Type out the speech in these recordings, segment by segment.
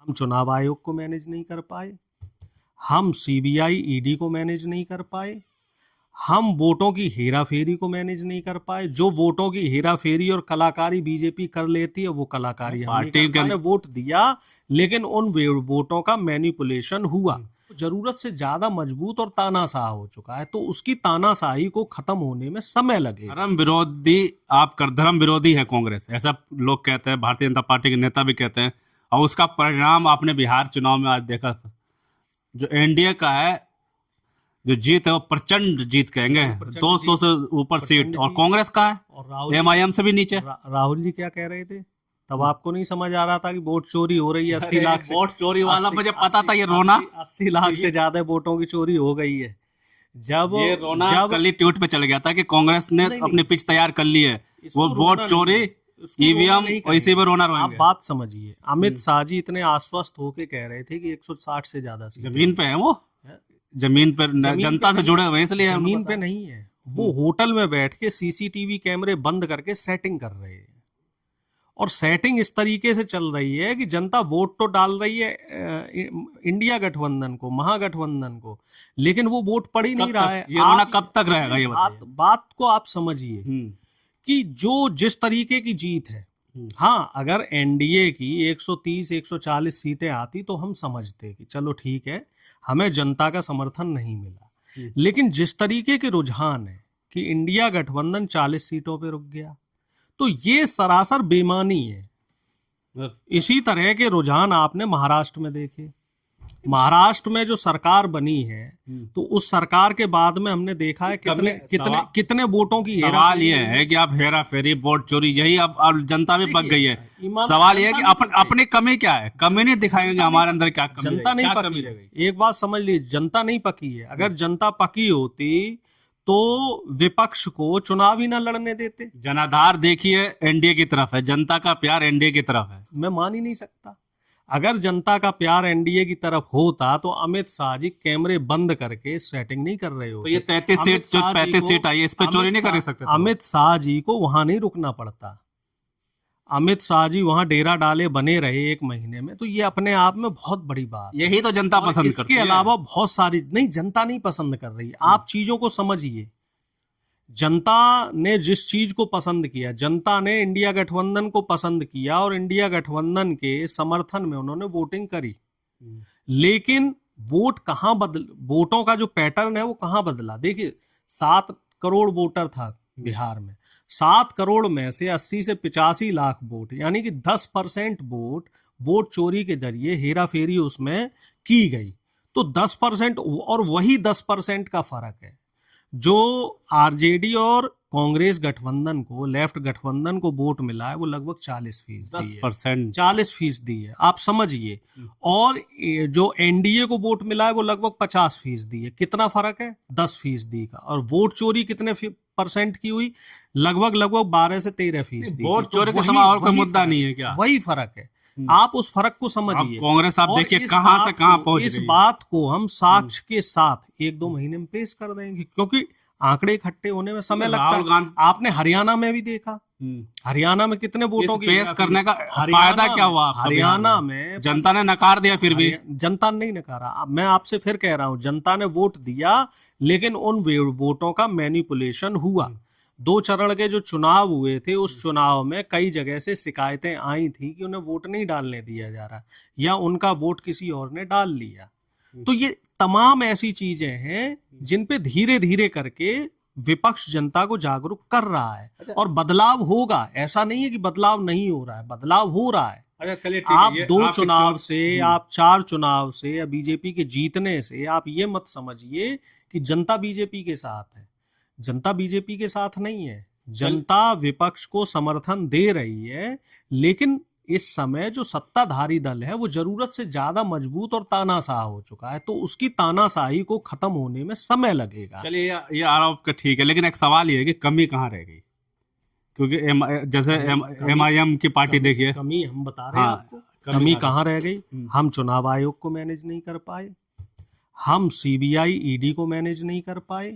हम चुनाव आयोग को मैनेज नहीं कर पाए, हम सीबीआई ईडी को मैनेज नहीं कर पाए, हम वोटों की हेराफेरी को मैनेज नहीं कर पाए। जो वोटों की हेराफेरी और कलाकारी बीजेपी कर लेती है वो कलाकारी हमने वोट दिया, लेकिन उन वोटों का मैनिपुलेशन हुआ। जरूरत से ज्यादा मजबूत और तानाशाह हो चुका है, तो उसकी तानाशाही को खत्म होने में समय लगेगा। धर्म विरोधी है कांग्रेस, ऐसा लोग कहते हैं, भारतीय जनता पार्टी के नेता भी कहते हैं। और उसका परिणाम आपने बिहार चुनाव में आज देखा था। जो एनडीए का है, जो जीत है वो प्रचंड जीत कहेंगे, 200 से ऊपर सीट। और कांग्रेस का है और एमआईएम से भी नीचे। राहुल जी क्या कह रहे थे तब? आपको नहीं समझ आ रहा था कि वोट चोरी हो रही है? 80 लाख से वोट चोरी वाला मुझे पता था। ये रोना 80 लाख से ज्यादा वोटों की चोरी हो गई है। जब कल ही ट्वीट पे चल गया था कि कांग्रेस ने अपनी पिच तैयार कर ली है, वो वोट चोरी ईवीएम इसी में रोना रोएंगे। आप बात समझिए, अमित शाह जी इतने आश्वस्त होके कह रहे थे कि 160 से ज्यादा जमीन पे है, वो जमीन पर जनता से जुड़े हुए, इसलिए जमीन पे नहीं है। वो होटल में बैठ के सीसीटीवी कैमरे बंद करके सेटिंग कर रहे हैं, और सेटिंग इस तरीके से चल रही है कि जनता वोट तो डाल रही है इंडिया गठबंधन को, महागठबंधन को, लेकिन वो वोट पड़ ही नहीं रहा है। ये रोना कब तक रहेगा? ये बात को आप समझिए कि जो जिस तरीके की जीत है, हाँ, अगर एनडीए की 130-140 सीटें आती तो हम समझते कि चलो ठीक है, हमें जनता का समर्थन नहीं मिला। लेकिन जिस तरीके के रुझान है कि इंडिया गठबंधन 40 सीटों पे रुक गया, तो ये सरासर बेईमानी है। इसी तरह के रुझान आपने महाराष्ट्र में देखे। महाराष्ट्र में जो सरकार बनी है, तो उस सरकार के बाद में हमने देखा है कितने वोटों की सवाल ये है कि आप हेरा फेरी, वोट चोरी, यही अब जनता भी पक गई है। सवाल ये है कि अपनी कमी क्या है? कमी नहीं दिखाएंगे हमारे अंदर क्या कमी? जनता नहीं पकी है। एक बात समझ लीजिए, जनता नहीं पकी है। अगर जनता पकी होती तो विपक्ष को चुनाव ही ना लड़ने देते। जनाधार देखिए एनडीए की तरफ है, जनता का प्यार एनडीए की तरफ है। मैं मान ही नहीं सकता। अगर जनता का प्यार एनडीए की तरफ होता तो अमित शाह जी कैमरे बंद करके सेटिंग नहीं कर रहे होते। तो ये 33 सीट जो 35 सीट आई है, इस पे चोरी नहीं कर सकते? अमित शाह जी को वहां नहीं रुकना पड़ता। अमित शाह जी वहां डेरा डाले बने रहे 1 महीने में, तो ये अपने आप में बहुत बड़ी बात। यही तो जनता पसंद करती है। इसके अलावा बहुत सारी नहीं, जनता नहीं पसंद कर रही। आप चीजों को समझिए। जनता ने जिस चीज को पसंद किया, जनता ने इंडिया गठबंधन को पसंद किया और इंडिया गठबंधन के समर्थन में उन्होंने वोटिंग करी। लेकिन वोट कहां वोटों का जो पैटर्न है वो कहां बदला? देखिए, 7 करोड़ वोटर था बिहार में। 7 करोड़ में से 80 से 85 लाख वोट, यानी कि 10% वोट चोरी के जरिए हेरा फेरी उसमें की गई। तो 10%, और वही 10% का फर्क है जो आरजेडी और कांग्रेस गठबंधन को, लेफ्ट गठबंधन को वोट मिला है, वो लगभग 40%, 40% है। आप समझिए। और जो एनडीए को वोट मिला है वो लगभग 50% है। कितना फर्क है? 10% का। और वोट चोरी कितने % की हुई? लगभग 12 से 13%। वोट चोरी के समय और कोई मुद्दा नहीं है क्या? वही फर्क है। आप उस फर्क को समझिए। कांग्रेस आप देखिए कहां से कहां पहुंच गई। इस बात को हम साक्ष्य के साथ 1-2 महीने में पेश कर देंगे, क्योंकि आंकड़े इकट्ठे होने में समय लगता है। आपने हरियाणा में भी देखा, हरियाणा में कितने वोटों की पेश करने का फायदा क्या हुआ? हरियाणा में जनता ने नकार दिया। फिर भी जनता ने नहीं नकारा। मैं आपसे फिर कह रहा हूं, जनता ने वोट दिया, लेकिन उन वोटों का मैनिपुलेशन हुआ। 2 चरण के जो चुनाव हुए थे, उस चुनाव में कई जगह से शिकायतें आई थी कि उन्हें वोट नहीं डालने दिया जा रहा, या उनका वोट किसी और ने डाल लिया। तो ये तमाम ऐसी चीजें हैं जिन पे धीरे धीरे करके विपक्ष जनता को जागरूक कर रहा है। और बदलाव होगा, ऐसा नहीं है कि बदलाव नहीं हो रहा है, बदलाव हो रहा है। आप 2 चुनाव से, आप 4 चुनाव से, या बीजेपी के जीतने से आप ये मत समझिए कि जनता बीजेपी के साथ है। जनता बीजेपी के साथ नहीं है। जनता विपक्ष को समर्थन दे रही है, लेकिन इस समय जो सत्ताधारी दल है वो जरूरत से ज्यादा मजबूत और तानाशाह हो चुका है, तो उसकी तानाशाही को खत्म होने में समय लगेगा। चलिए, ये आरोप ठीक है, लेकिन एक सवाल ये है कि कमी कहाँ रह गई? क्योंकि जैसे एमआईएम की पार्टी देखिए, कमी हम बता रहे हैं आपको। कमी कहाँ रह गई? हम चुनाव आयोग को मैनेज नहीं कर पाए, हम सीबीआई ईडी को मैनेज नहीं कर पाए,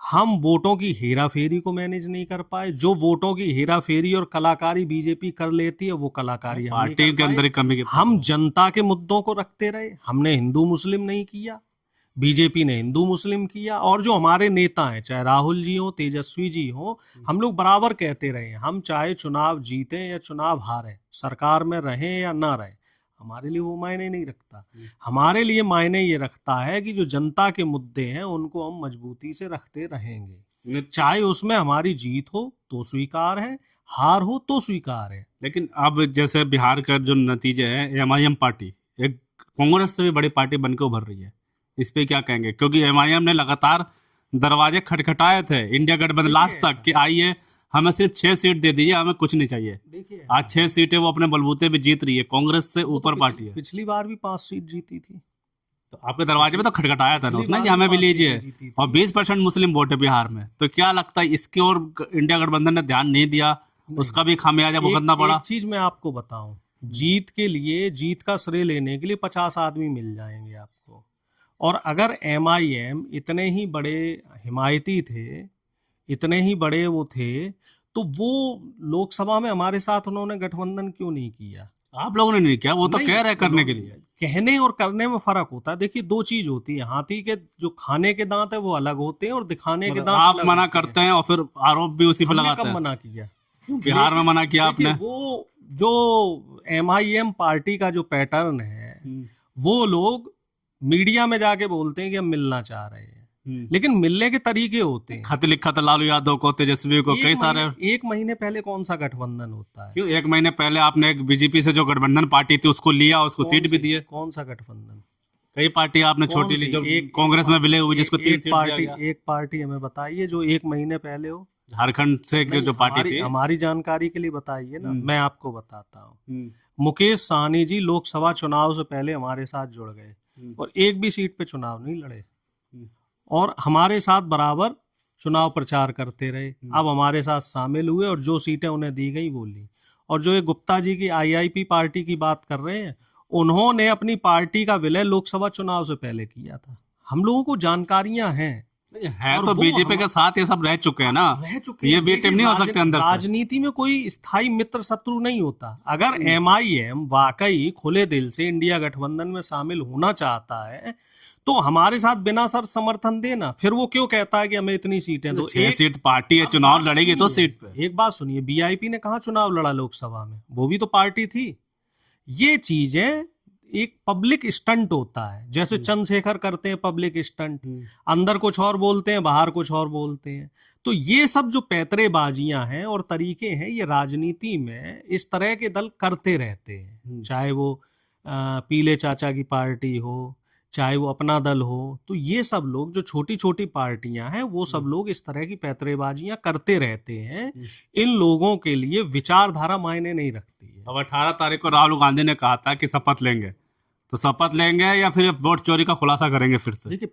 हम वोटों की हेरा फेरी को मैनेज नहीं कर पाए। जो वोटों की हेरा फेरी और कलाकारी बीजेपी कर लेती है, वो कलाकारी हम नहीं पार्टी कर के अंदर पाए। ही कमी की हम जनता के मुद्दों को रखते रहे, हमने हिंदू मुस्लिम नहीं किया, बीजेपी ने हिंदू मुस्लिम किया। और जो हमारे नेता हैं, चाहे राहुल जी हो, तेजस्वी जी हो, हम लोग बराबर कहते रहे हैं, हम चाहे चुनाव जीतें या चुनाव हारें, सरकार में रहें या ना रहें, हमारे लिए वो मायने नहीं रखता। हमारे लिए मायने ये रखता है कि जो जनता के मुद्दे हैं उनको हम मजबूती से रखते रहेंगे, चाहे उसमें हमारी जीत हो तो स्वीकार है, हार हो तो स्वीकार है। लेकिन अब जैसे बिहार का जो नतीजे है, एमआईएम पार्टी एक कांग्रेस से भी बड़ी पार्टी बनकर उभर रही है, इस पे क्या कहेंगे? क्योंकि एमआईएम ने लगातार दरवाजे खटखटाए थे इंडिया गठबंधन लास्ट तक कि आइए हमें सिर्फ 6 सीट दे दीजिए, हमें कुछ नहीं चाहिए। देखिए, आज 6 सीटें वो अपने बलबूते पे जीत रही है, कांग्रेस से वो तो ऊपर पार्टी है। पिछली बार भी 5 सीट जीती थी। तो आपके दरवाजे पे तो खटखटाया था ना पिछली उसने बार कि हमें भी 5 लीजिए, सीटें जीती थी। और 20% मुस्लिम वोट है बिहार में। तो क्या लगता है इसकी ओर इंडिया गठबंधन ने ध्यान नहीं दिया, उसका भी खामियाजा भुगतना पड़ा? एक चीज मैं आपको बताऊं, जीत के लिए, जीत का श्रेय लेने के लिए 50 आदमी मिल जाएंगे आपको। और अगर एमआईएम इतने ही बड़े हिमायती थे, इतने ही बड़े वो थे, तो वो लोकसभा में हमारे साथ उन्होंने गठबंधन क्यों नहीं किया? आप लोगों ने नहीं किया, वो तो नहीं, कह रहे हैं करने के लिए। कहने और करने में फर्क होता है। देखिए, 2 चीज होती है, हाथी के जो खाने के दांत है वो अलग होते हैं और दिखाने के दांत आप अलग मना होते हैं। करते हैं और फिर आरोप भी उसी पे हमने लगाते कब हैं। मना किया? बिहार में मना किया देखिए, आपने। वो जो एमआईएम पार्टी का जो पैटर्न है, वो लोग मीडिया में जाके बोलते हैं कि हम मिलना चाह रहे हैं, लेकिन मिलने के तरीके होते हैं। खत लिखा था लालू यादव को, तेजस्वी को, कई सारे। 1 महीने पहले कौन सा गठबंधन होता है? क्यों 1 महीने पहले आपने एक बीजेपी से जो गठबंधन पार्टी थी उसको लिया, उसको सीट भी दिए। कौन सा गठबंधन? कई पार्टी आपने छोटी ली, जो कांग्रेस में विलय हुई, जिसको 3 सीट दिया गया। एक पार्टी हमें बताइए जो 1 महीने पहले हो। झारखंड से जो पार्टी थी। हमारी जानकारी के लिए बताइए ना, मैं आपको बताता हूँ। मुकेश सहनी जी लोकसभा चुनाव से पहले हमारे साथ जुड़ गए और एक भी सीट पे चुनाव नहीं लड़े, और हमारे साथ बराबर चुनाव प्रचार करते रहे। अब हमारे साथ शामिल हुए और जो सीटें उन्हें दी गई वो ली। और जो ये गुप्ता जी की आईआईपी पार्टी की बात कर रहे हैं, उन्होंने अपनी पार्टी का विलय लोकसभा चुनाव से पहले किया था। हम लोगों को जानकारियां हैं। है तो बीजेपी के साथ ये सब रह चुके हैं ना, रह चुके ये हैं। भी टीम नहीं हो सकते अंदर से। राजनीति में कोई स्थायी मित्र शत्रु नहीं होता। अगर एमआईएम वाकई खुले दिल से इंडिया गठबंधन में शामिल होना चाहता है तो हमारे साथ बिना शर्त समर्थन देना। फिर वो क्यों कहता है कि हमें इतनी सीटें दो? 6 सीट पार्टी है, चुनाव लड़ेगी तो सीट पे। एक बात सुनिए, बीआईपी ने कहा चुनाव लड़ा लोकसभा में? वो भी तो पार्टी थी। ये चीजें एक पब्लिक स्टंट होता है, जैसे चंद्रशेखर करते हैं पब्लिक स्टंट, अंदर कुछ और बोलते हैं, बाहर कुछ और बोलते हैं। तो ये सब जो पैतरेबाजियां हैं और तरीके हैं, ये राजनीति में इस तरह के दल करते रहते हैं। चाहे वो पीले चाचा की पार्टी हो, चाहे वो अपना दल हो, तो ये सब लोग जो छोटी छोटी पार्टियां हैं, वो सब लोग इस तरह की पैतरेबाजियां करते रहते हैं। इन लोगों के लिए विचारधारा मायने नहीं रखती है। अब 18 तारीख को राहुल गांधी ने कहा था कि शपथ लेंगे, तो शपथ लेंगे या फिर वोट चोरी का खुलासा करेंगे फिर से? देखिए,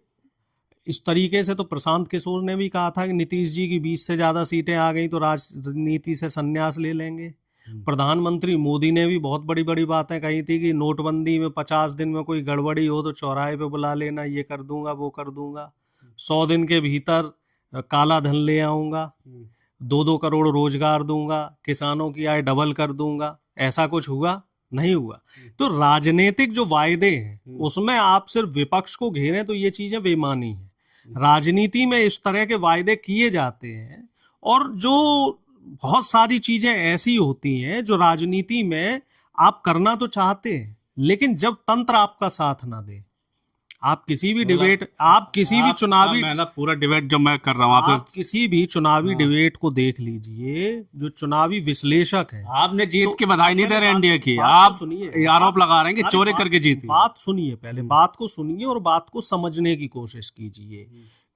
इस तरीके से तो प्रशांत किशोर ने भी कहा था कि नीतीश जी की 20 से ज्यादा सीटें आ गई तो राजनीति से संन्यास ले लेंगे। प्रधानमंत्री मोदी ने भी बहुत बड़ी बड़ी बातें कही थी कि नोटबंदी में 50 दिन में कोई गड़बड़ी हो तो चौराहे पे बुला लेना, ये कर दूंगा, वो कर दूंगा, 100 दिन के भीतर काला धन ले आऊंगा, 2-2 करोड़ रोजगार दूंगा, किसानों की आय डबल कर दूंगा। ऐसा कुछ हुआ? नहीं हुआ। तो राजनीतिक जो वायदे हैं उसमें आप सिर्फ विपक्ष को घेरें तो ये चीजें बेईमानी है। राजनीति में इस तरह के वायदे किए जाते हैं, और जो बहुत सारी चीजें ऐसी होती हैं जो राजनीति में आप करना तो चाहते हैं, लेकिन जब तंत्र आपका साथ ना दे, आप किसी भी डिबेट, आप किसी भी चुनावी, पूरा डिबेट जो मैं कर रहा हूँ, आप किसी भी चुनावी डिबेट को देख लीजिए, जो चुनावी विश्लेषक है, आपने जीत की बधाई नहीं दे रहे एनडीए की, आप सुनिए, आरोप लगा रहे हैं कि चोरी करके जीती। बात सुनिए, पहले बात को सुनिए और बात को समझने की कोशिश कीजिए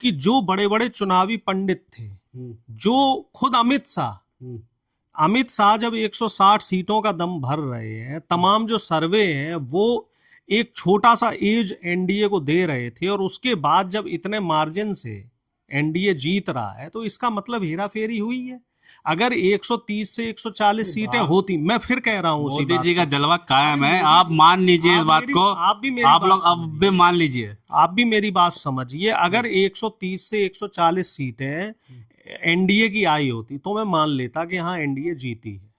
कि जो बड़े बड़े चुनावी पंडित थे, जो खुद अमित शाह जब 160 सीटों का दम भर रहे हैं, तमाम जो सर्वे हैं वो एक छोटा सा एज एनडीए को दे रहे थे, और उसके बाद जब इतने मार्जिन से एनडीए जीत रहा है, तो इसका मतलब हेरा फेरी हुई है। अगर 130 से 140 सीटें होती, मैं फिर कह रहा हूँ उसी मोदी बात जी का को। जलवा कायम है, मोदी आप जी, मान लीजिए इस आप बात मेरी- को, आप भी मेरी आप बात लोग अब समझिए। भी मान लीजिए। आप भी मेरी बात समझिए, अगर 130 से 140 सीटें एनडीए की आई होती तो मैं मान लेता कि हाँ एनडीए जीती है।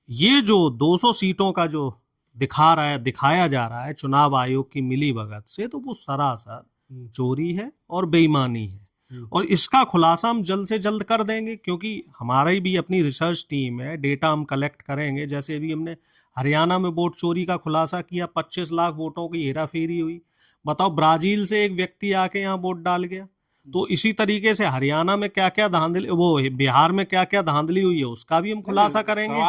ये जो 200 सीटों का जो दिखाया जा रहा है चुनाव आयोग की मिलीभगत से, तो वो सरासर चोरी है और बेईमानी है। और इसका खुलासा हम जल्द से जल्द कर देंगे, क्योंकि हमारी भी अपनी रिसर्च टीम है, डेटा हम कलेक्ट करेंगे। जैसे अभी हमने हरियाणा में वोट चोरी का खुलासा किया, 25 लाख वोटों की हेराफेरी हुई। बताओ, ब्राजील से एक व्यक्ति आके यहाँ वोट डाल गया। तो इसी तरीके से हरियाणा में क्या क्या धांधली, वो बिहार में क्या क्या धांधली हुई है, उसका भी हम खुलासा करेंगे।